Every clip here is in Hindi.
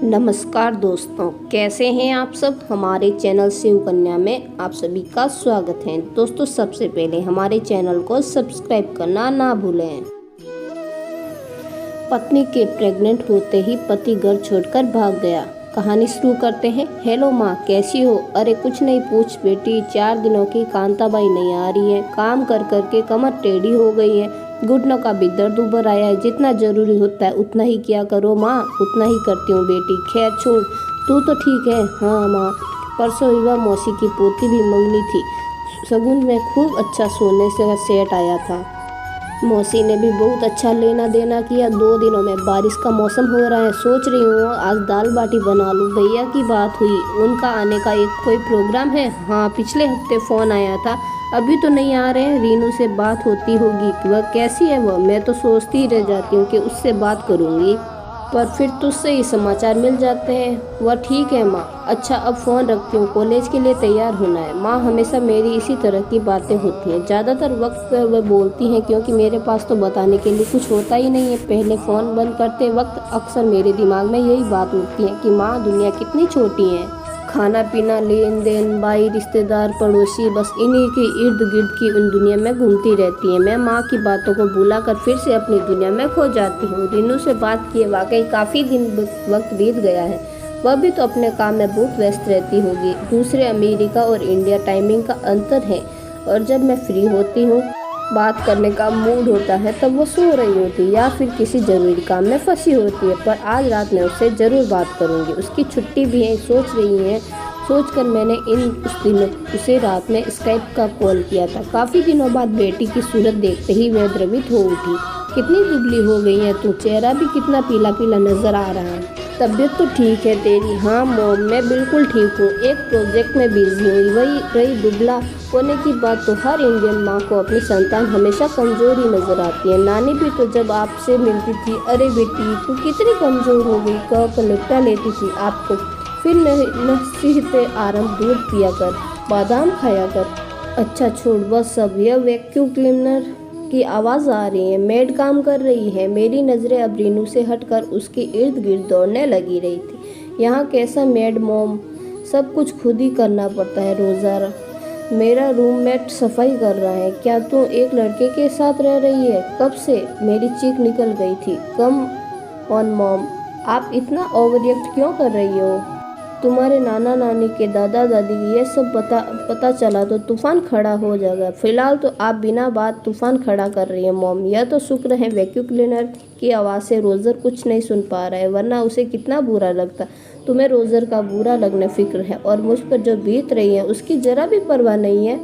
नमस्कार दोस्तों, कैसे हैं आप सब। हमारे चैनल शिव कन्या में आप सभी का स्वागत है। दोस्तों, सबसे पहले हमारे चैनल को सब्सक्राइब करना ना भूलें। पत्नी के प्रेग्नेंट होते ही पति घर छोड़कर भाग गया। कहानी शुरू करते हैं। हेलो माँ, कैसी हो। अरे कुछ नहीं, पूछ बेटी, 4 दिनों की कांताबाई नहीं आ रही है। काम कर कर के कमर टेढ़ी हो गई है, घुटनों का भी दर्द उभर आया है। जितना जरूरी होता है उतना ही किया करो माँ। उतना ही करती हूँ बेटी। खैर छोड़, तू तो ठीक है। हाँ माँ, परसों विवाह मौसी की पोती भी मंगनी थी। शगुन में खूब अच्छा सोने से सेट आया था। मौसी ने भी बहुत अच्छा लेना देना किया। 2 दिनों में बारिश का मौसम हो रहा है। सोच रही हूँ आज दाल बाटी बना लूँ। भैया की बात हुई, उनका आने का कोई प्रोग्राम है। हाँ, पिछले हफ्ते फ़ोन आया था, अभी तो नहीं आ रहे हैं। रीनू से बात होती होगी। वह कैसी है वह, मैं तो सोचती ही रह जाती हूँ कि उससे बात करूँगी, पर फिर तुझसे ही समाचार मिल जाते हैं। वह ठीक है माँ। अच्छा, अब फ़ोन रखती हूँ, कॉलेज के लिए तैयार होना है। माँ हमेशा मेरी इसी तरह की बातें होती हैं। ज़्यादातर वक्त पर वह बोलती हैं क्योंकि मेरे पास तो बताने के लिए कुछ होता ही नहीं है। पहले फ़ोन बंद करते वक्त अक्सर मेरे दिमाग में यही बात उठती है कि माँ, दुनिया कितनी छोटी है। खाना पीना, लेन देन, भाई, रिश्तेदार, पड़ोसी, बस इन्हीं के इर्द गिर्द की उन दुनिया में घूमती रहती है। मैं माँ की बातों को भुलाकर फिर से अपनी दुनिया में खो जाती हूँ। रीनू से बात किए वाकई काफ़ी दिन वक्त बीत गया है। वह भी तो अपने काम में बहुत व्यस्त रहती होगी। दूसरे अमेरिका और इंडिया टाइमिंग का अंतर है, और जब मैं फ्री होती हूँ, बात करने का मूड होता है, तब वो सो रही होती या फिर किसी ज़रूरी काम में फंसी होती है। पर आज रात में उससे ज़रूर बात करूँगी। उसकी छुट्टी भी है, सोच रही है। सोचकर मैंने उस दिन उसे रात में स्काइप का कॉल किया था। काफ़ी दिनों बाद बेटी की सूरत देखते ही वह द्रवित हो उठी। कितनी दुबली हो गई है तू, चेहरा भी कितना पीला पीला नजर आ रहा है। तबीयत तो ठीक है तेरी। हाँ मॉम, मैं बिल्कुल ठीक हूँ, एक प्रोजेक्ट में बिजी हूँ। वही रही दुबला होने की बात, तो हर इंडियन माँ को अपनी संतान हमेशा कमज़ोर ही नजर आती है। नानी भी तो जब आपसे मिलती थी, अरे बेटी तू कितनी कमज़ोर हो गई, कह कर लिपटा लेती थी आपको। फिर नसीहते आराम, दूध पिया कर, बादाम खाया कर। अच्छा छोड़ बस सब। यह वैक्यूम क्लीनर की आवाज़ आ रही है, मेड काम कर रही है। मेरी नज़रें अब रीनू से हटकर उसके इर्द गिर्द दौड़ने लगी रही थी। यहाँ कैसा मेड मॉम, सब कुछ खुद ही करना पड़ता है रोज़ाना। मेरा रूममेट सफाई कर रहा है। क्या तू एक लड़के के साथ रह रही है, कब से। मेरी चीख निकल गई थी। कम ऑन मॉम, आप इतना ओवर रिएक्ट क्यों कर रही हो। तुम्हारे नाना नानी के दादा दादी की ये सब पता चला तो तूफान खड़ा हो जाएगा। फिलहाल तो आप बिना बात तूफान खड़ा कर रही है मॉम। यह तो शुक्र है वैक्यूम क्लीनर की आवाज़ से रोज़र कुछ नहीं सुन पा रहा है, वरना उसे कितना बुरा लगता। तुम्हें रोज़र का बुरा लगना फिक्र है, और मुझ पर जो बीत रही है उसकी ज़रा भी परवाह नहीं है।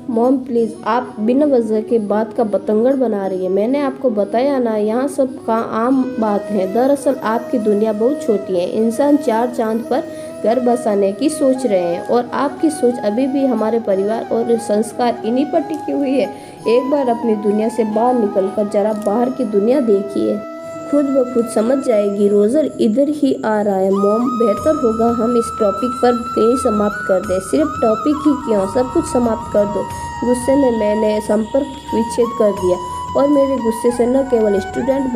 मॉम प्लीज़, आप बिना वजह के बात का बतंगड़ बना रही है। मैंने आपको बताया ना, यहाँ सब का आम बात है। दरअसल आपकी दुनिया बहुत छोटी है। इंसान 4 चांद पर घर बसाने की सोच रहे हैं, और आपकी सोच अभी भी हमारे परिवार और संस्कार इन्हीं पर टिकी हुई है। एक बार अपनी दुनिया से बाहर निकलकर जरा बाहर की दुनिया देखिए, खुद ब खुद समझ जाएगी। रोज़र इधर ही आ रहा है मॉम, बेहतर होगा हम इस टॉपिक पर कहीं समाप्त कर दें। सिर्फ टॉपिक ही क्यों, सब कुछ समाप्त कर दो। गुस्से में मैंने संपर्क विच्छेद कर दिया, और मेरे गुस्से से न केवल स्टूडेंट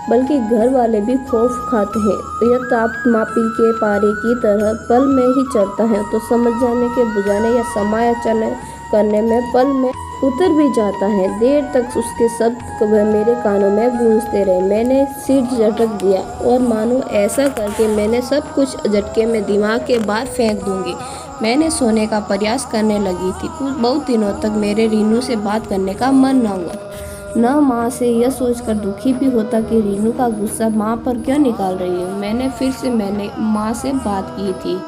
बल्कि घर वाले भी खौफ खाते हैं। यह ताप मापी के पारे की तरह पल में ही चढ़ता है, तो समझ जाने के बुझाने या समायोजन करने में पल में उतर भी जाता है। देर तक उसके शब्द मेरे कानों में गूंजते रहे। मैंने सिर झटक दिया, और मानो ऐसा करके मैंने सब कुछ झटके में दिमाग के बाहर फेंक दूंगी। मैंने सोने का प्रयास करने लगी थी। कुछ बहुत दिनों तक मेरे रीनू से बात करने का मन न हुआ, न माँ से। यह सोचकर दुखी भी होता कि रीनू का गुस्सा माँ पर क्यों निकाल रही हूँ। मैंने माँ से बात की थी,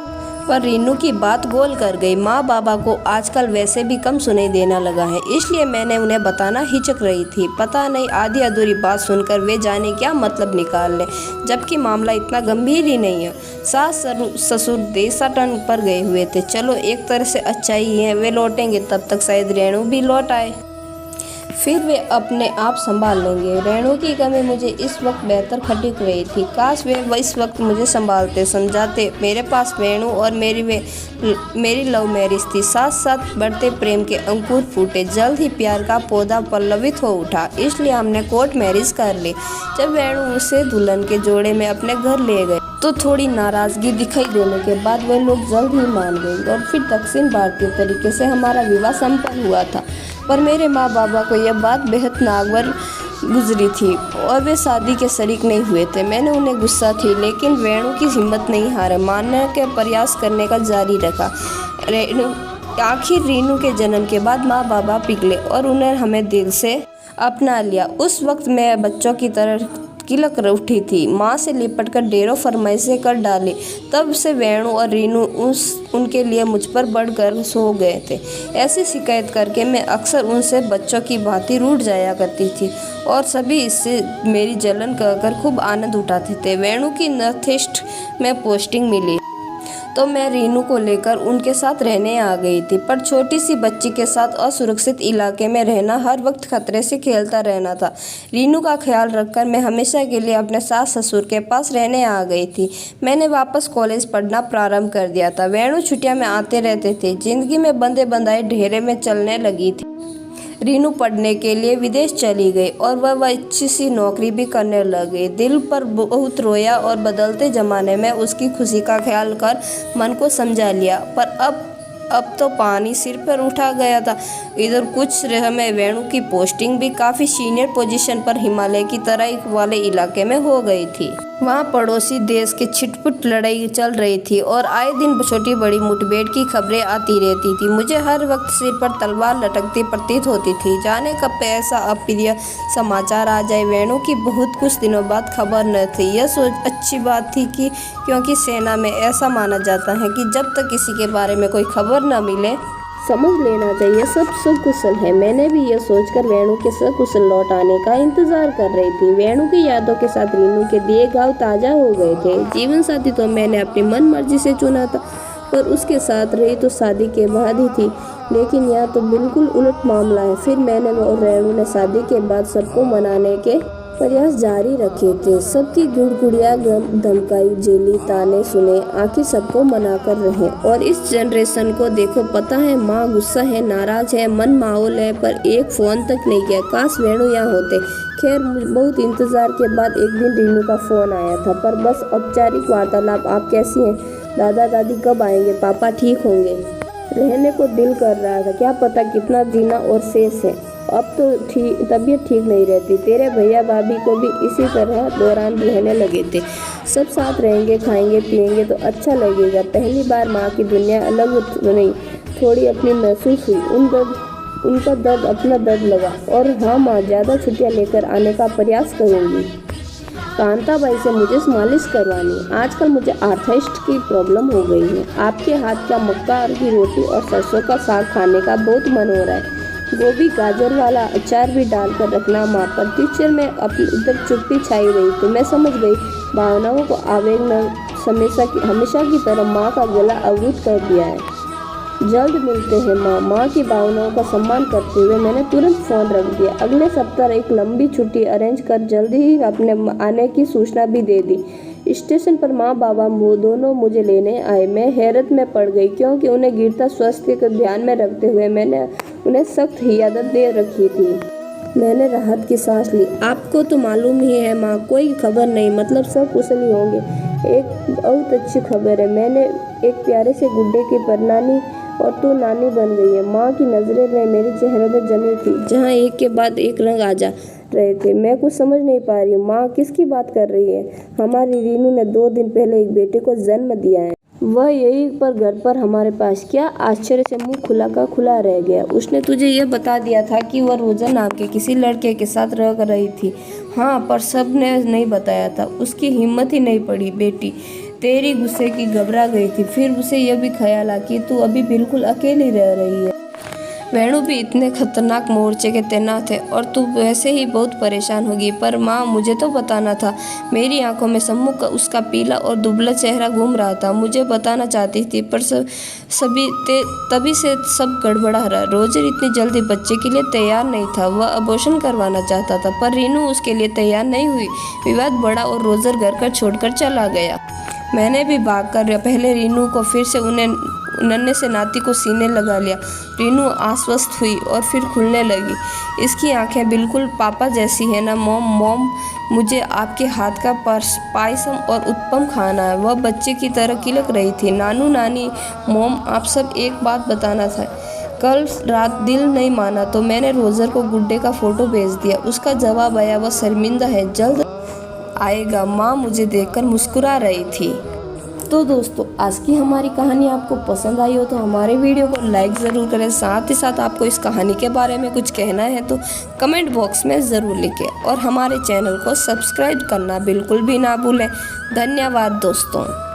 पर रीनू की बात गोल कर गई। माँ बाबा को आजकल वैसे भी कम सुनाई देना लगा है, इसलिए मैंने उन्हें बताना हिचक रही थी। पता नहीं आधी अधूरी बात सुनकर वे जाने क्या मतलब निकाल लें, जबकि मामला इतना गंभीर ही नहीं है। सास ससुर देशाटन पर गए हुए थे। चलो एक तरह से अच्छा ही है, वे लौटेंगे तब तक शायद रेणु भी लौट आए। फिर वे अपने आप संभाल लेंगे। रेणु की कमी मुझे इस वक्त बेहतर खटक रही थी। काश वे इस वक्त मुझे संभालते, समझाते। मेरे पास रेणु और मेरी लव मैरिज थी। साथ साथ बढ़ते प्रेम के अंकुर फूटे। जल्द ही प्यार का पौधा पल्लवित हो उठा, इसलिए हमने कोर्ट मैरिज कर ली। जब रेणु उसे दुल्हन के जोड़े में अपने घर ले गए तो थोड़ी नाराजगी दिखाई देने के बाद वे लोग जल्द ही मान गए और फिर दक्षिण भारतीय तरीके से हमारा विवाह संपन्न हुआ था। पर मेरे माँ बाबा को यह बात बेहद नागवार गुजरी थी और वे शादी के शरीक नहीं हुए थे। मैंने उन्हें गुस्सा थी, लेकिन रेणु की हिम्मत नहीं हारे, मानने के प्रयास करने का जारी रखा। आखिर रीनू के जन्म के बाद माँ बाबा पिघले और उन्हें हमें दिल से अपना लिया। उस वक्त मैं बच्चों की तरह किलक उठी थी। माँ से लिपट कर ढेरों फरमाइशें कर डाली। तब से वेणु और रीनू उनके लिए मुझ पर बढ़कर सो गए थे। ऐसी शिकायत करके मैं अक्सर उनसे बच्चों की भांति रूठ जाया करती थी और सभी इससे मेरी जलन कहकर खूब आनंद उठाते थे। वेणु की नॉर्थईस्ट में पोस्टिंग मिली तो मैं रीनू को लेकर उनके साथ रहने आ गई थी। पर छोटी सी बच्ची के साथ असुरक्षित इलाके में रहना, हर वक्त खतरे से खेलता रहना था। रीनू का ख्याल रखकर मैं हमेशा के लिए अपने सास ससुर के पास रहने आ गई थी। मैंने वापस कॉलेज पढ़ना प्रारंभ कर दिया था। वेणु छुट्टियां में आते रहते थे। जिंदगी में बंधे बंधाए ढेरे में चलने लगी थी। रीनू पढ़ने के लिए विदेश चली गई और वह अच्छी सी नौकरी भी करने लगी। दिल पर बहुत रोया और बदलते ज़माने में उसकी खुशी का ख्याल कर मन को समझा लिया। पर अब तो पानी सिर पर उठा गया था। इधर कुछ समय वेणु की पोस्टिंग भी काफ़ी सीनियर पोजीशन पर हिमालय की तराई वाले इलाके में हो गई थी। वहाँ पड़ोसी देश की छिटपुट लड़ाई चल रही थी और आए दिन छोटी बड़ी मुठभेड़ की खबरें आती रहती थी। मुझे हर वक्त सिर पर तलवार लटकती प्रतीत होती थी। जाने कब ऐसा अप्रिय समाचार आ जाए। वेणु की बहुत कुछ दिनों बाद खबर न थी। यह सोच अच्छी बात थी कि क्योंकि सेना में ऐसा माना जाता है कि जब तक किसी के बारे में कोई खबर न मिले समझ लेना चाहिए सब कुशल है। मैंने भी यह सोचकर वेणु के सकुशल लौट आने का इंतजार कर रही थी। वेणु की यादों के साथ रीनू के दिए घाव ताजा हो गए थे। जीवन साथी तो मैंने अपनी मन मर्जी से चुना था, पर उसके साथ रही तो शादी के बाद ही थी। लेकिन यह तो बिल्कुल उलट मामला है। फिर मैंने और रेणु ने शादी के बाद सबको मनाने के प्रयास जारी रखे थे। सबकी गुड़गुड़िया धमकाई झेली, ताने सुने, आखिर सबको मना कर रहे। और इस जनरेशन को देखो, पता है माँ गुस्सा है, नाराज है, मन माहौल है, पर एक फ़ोन तक नहीं किया। काश वेणु यहाँ होते। खैर बहुत इंतज़ार के बाद एक दिन रीनू का फ़ोन आया था, पर बस औपचारिक वार्तालाप। आप कैसी हैं? दादा दादी कब आएंगे? पापा ठीक होंगे? रहने को दिल कर रहा था, क्या पता कितना जीना और शेष है। अब तो तबीयत ठीक नहीं रहती। तेरे भैया भाभी को भी इसी तरह दौरान रहने लगे थे। सब साथ रहेंगे, खाएंगे पिएंगे तो अच्छा लगेगा। पहली बार माँ की दुनिया अलग नहीं, थोड़ी अपनी महसूस हुई। उनका दर्द अपना दर्द लगा। और हाँ माँ, ज़्यादा छुट्टियाँ लेकर आने का प्रयास करूँगी। कांताबाई से मुझे मालिश करवानी। आजकल मुझे आर्थराइटिस की प्रॉब्लम हो गई है। आपके हाथ का मक्का की रोटी और सरसों का साग खाने का बहुत मन हो रहा है। गोभी गाजर वाला अचार भी डालकर रखना माँ। पर टीचर में अपनी उधर चुप्पी छाई रही थी। मैं समझ गई भावनाओं को आवेग ने हमेशा की तरह माँ का गला अवरुद्ध कर दिया है। जल्द मिलते हैं माँ। माँ की भावनाओं का सम्मान करते हुए मैंने तुरंत फ़ोन रख दिया। अगले सप्ताह एक लंबी छुट्टी अरेंज कर जल्दी ही अपने आने की सूचना भी दे दी। स्टेशन पर माँ बाबा दोनों मुझे लेने आए। मैं हैरत में पड़ गई, क्योंकि उन्हें गिरता स्वास्थ्य को ध्यान में रखते हुए मैंने उन्हें सख्त हियादत दे रखी थी। मैंने राहत की सांस ली। आपको तो मालूम ही है माँ, कोई खबर नहीं, मतलब सब कुशल ही होंगे। एक बहुत अच्छी खबर है, मैंने एक प्यारे से गुड्डे की परनानी और तू नानी बन गई है। माँ की नज़रें में मेरे चेहरे में जमी थी, जहाँ एक के बाद एक रंग आ जा रहे थे। मैं कुछ समझ नहीं पा रही हूँ। माँ किसकी बात कर रही है? हमारी रीनू ने 2 दिन पहले एक बेटे को जन्म दिया है। वह यही पर घर पर हमारे पास। क्या? आश्चर्य से मुंह खुला का खुला रह गया। उसने तुझे यह बता दिया था कि वह रोजा नाम के किसी लड़के के साथ रह रही थी? हाँ, पर सब ने नहीं बताया था। उसकी हिम्मत ही नहीं पड़ी। बेटी तेरी गुस्से की घबरा गई थी। फिर उसे यह भी ख्याल आ कि तू अभी बिल्कुल अकेली रह रही है। वेणु भी इतने खतरनाक मोर्चे के तैनात है और तू वैसे ही बहुत परेशान होगी। पर माँ, मुझे तो बताना था। मेरी आंखों में सम्मुख उसका पीला और दुबला चेहरा घूम रहा था। मुझे बताना चाहती थी पर तभी से सब गड़बड़ा रहा। रोजर इतनी जल्दी बच्चे के लिए तैयार नहीं था। वह अबॉर्शन करवाना चाहता था पर रीनू उसके लिए तैयार नहीं हुई। विवाद बढ़ा और रोजर घर कर छोड़कर चला गया। मैंने भी भागकर पहले रीनू को फिर से उन्हें नन्हे से नाती को सीने लगा लिया। रीनू आश्वस्त हुई और फिर खुलने लगी। इसकी आंखें बिल्कुल पापा जैसी है ना मॉम, मुझे आपके हाथ का पायसम और उत्पम खाना है। वह बच्चे की तरह किलक रही थी। नानू नानी मॉम, आप सब एक बात बताना था। कल रात दिल नहीं माना तो मैंने रोजर को गुड्डे का फोटो भेज दिया। उसका जवाब आया वह शर्मिंदा है, जल्द आएगा। माँ मुझे देखकर मुस्कुरा रही थी। तो दोस्तों, आज की हमारी कहानी आपको पसंद आई हो तो हमारे वीडियो को लाइक ज़रूर करें। साथ ही साथ आपको इस कहानी के बारे में कुछ कहना है तो कमेंट बॉक्स में ज़रूर लिखें और हमारे चैनल को सब्सक्राइब करना बिल्कुल भी ना भूलें। धन्यवाद दोस्तों।